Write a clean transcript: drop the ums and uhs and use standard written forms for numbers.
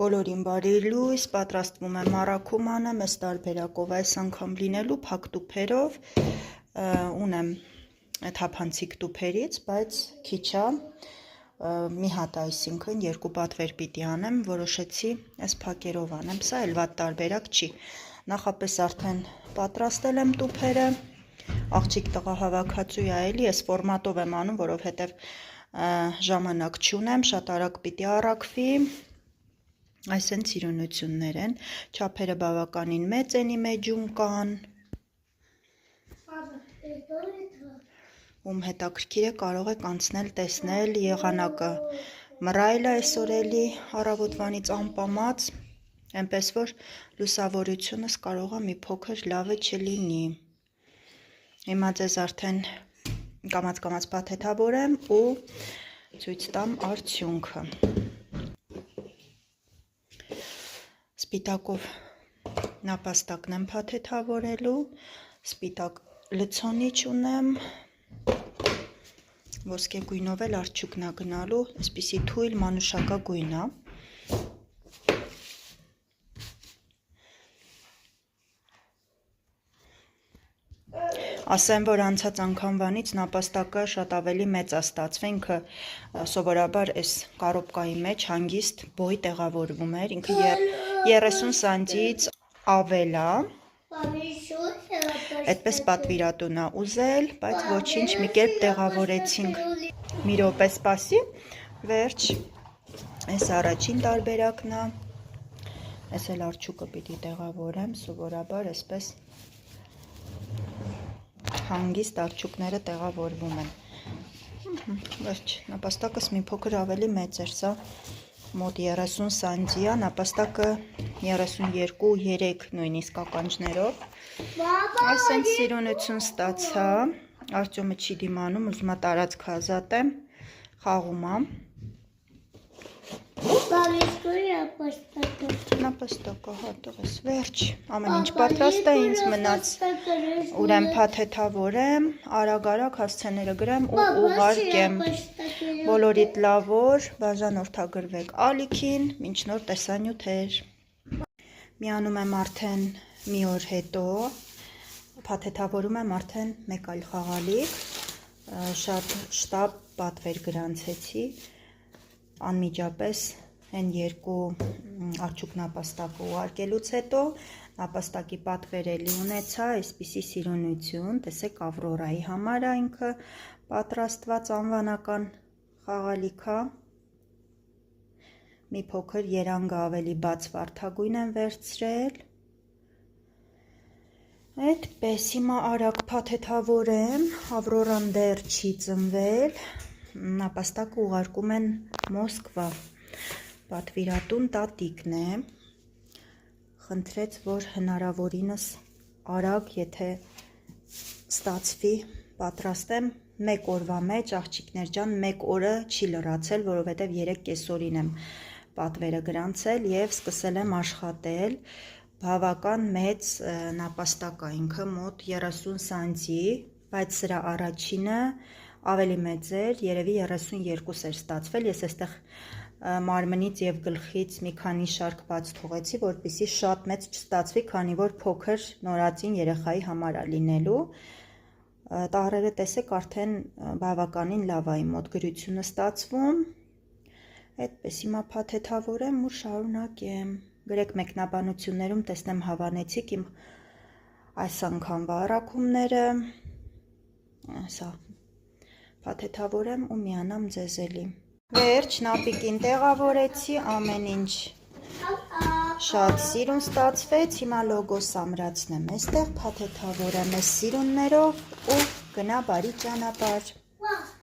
Բոլորին բարի լույս, պատրաստվում եմ առաքումանը, մեծ տարբերակով այս անգամ լինելու փակ տուփերով, ունեմ թափանցիկ տուփերից, բայց քիչ է, մի հատ այսինքն երկու պատվեր պիտի անեմ, որոշեցի այս փակերով անեմ, սա էլ վատ տարբերակ չի, նախապես արդեն պատրաստել եմ տուփերը, աղջիկ տղա հավաքածու է էլի, այս ֆորմատով եմ անում, որովհետև ժամանակ չունեմ, շատ արագ պիտի առաքվի, այս են ծիրունություններ են, չափերը բավականին մեծ են մեջում կան, ում հետաքրքիր է կարող եք անցնել տեսնել եղանակը, մռայլ է այսօր էլի առավոտվանից անպամած, այնպես որ լուսավորությունս կարող է մի փոքր լավը չլինի, հիմա ձեզ արդեն կամաց փաթեթավորեմ ու ցույց տամ արդյունքը. Սպիտակով նապաստակն եմ փաթեթավորելու, սպիտակ լցոնիչ ունեմ, ոսկե գույնով էլ արդյունքն է գնալու, այսպիսի թույլ մանուշակագույն է, ասեմ, որ անցած անգամվանից նապաստակը շատ ավելի մեծ է ստացվել, ինքը սովորաբար այս կարոպկայի մեջ հանգիստ բոյ տեղավորվում էր, ինքը 30 սանտից ավել է, այդպես պատվիրատուն է ուզել, բայց ոչինչ մի կերպ տեղավորեցինք, մի րոպե սպասի, վերջ, այս առաջին տարբերակն է, այս էլ արջուկը պիտի տեղավորեմ, սովորաբար այսպես հանգիստ արջուկները տեղավորվում են, վերջ, նապաստակս մի փոքր ավելի մեծ էր, սա մոտ 30 սանտի է, նապաստակը 32-3 նույնիսկ ականջներով, այսենց սիրունություն ստացա, Արտյոմը չի դիմանում, ուզում է տարածք ազատեմ, խաղում է, նապաստակը հատողես, վերջ, ամեն ինչ պատրաստ է, ինձ մնաց ուրեմ փաթեթավորեմ, արագ հասցեները գրեմ ու ուղարկեմ, բոլորիդ լավոր, բաժանորդագրվեք ալիքին, մինչ նոր տեսանյութեր, միանում եմ արդեն մի օր հետո, փաթեթավորում եմ արդեն մեկ այլ խաղալիք, շատ շտապ պատվեր գրանցեցի, անմիջապես են երկու արջուկ նապաստակը ուղարկելուց հետո նապաստակի պատվեր էլի ունեցա, այսպիսի սիրունություն, տեսեք Ավրորայի համար է ինքը պատրաստված անվանական խաղալիք է, մի փոքր երանգը ավելի բաց վարդագույն եմ վերցրել, այդպես հիմա արագ փաթեթավորեմ, Ավրորան դեռ չի ծնվել, նապաստակը ուղարկում են Մոսկվա, պատվիրատուն տատիկն է, խնդրեց, որ հնարավորինս արագ, եթե ստացվի, պատրաստեմ, մեկ օրվա մեջ, աղջիկներ ջան, մեկ օրը չի լրացել, որովհետև 3 կեսօրին եմ պատվերը գրանցել և սկսել եմ աշխատել, բավական մեծ նապաստակ է ինքը, մոտ 30 սանտի, բայց սրա առաջինը ավելի մեծ էր, երևի 32 էր ստացվել, ես այստեղ մարմնից և գլխից մի քանի շարք բաց թողեցի, որպեսզի շատ մեծ չստացվի, քանի որ փոքր նորածին երեխայի համար է լինելու, տաղրերը տեսեք արդեն բավականին լավ է իմ մոտ գրությունը ստացվում, այդպես հիմա փաթեթավորեմ ու շարունակեմ, գրեք մեկնաբանություններում տեսնեմ հավանեցիք իմ այս անգամվա առաքումները, սա փաթեթավորեմ ու միանամ ձեզ էլի, վերջ նապիկին տեղավորեցի, ամեն ինչ շատ սիրուն ստացվեց, հիմա լոգոս ամրացնեմ, այստեղ փաթեթավորեմ այս սիրուններով ու գնա բարի ճանապարհ։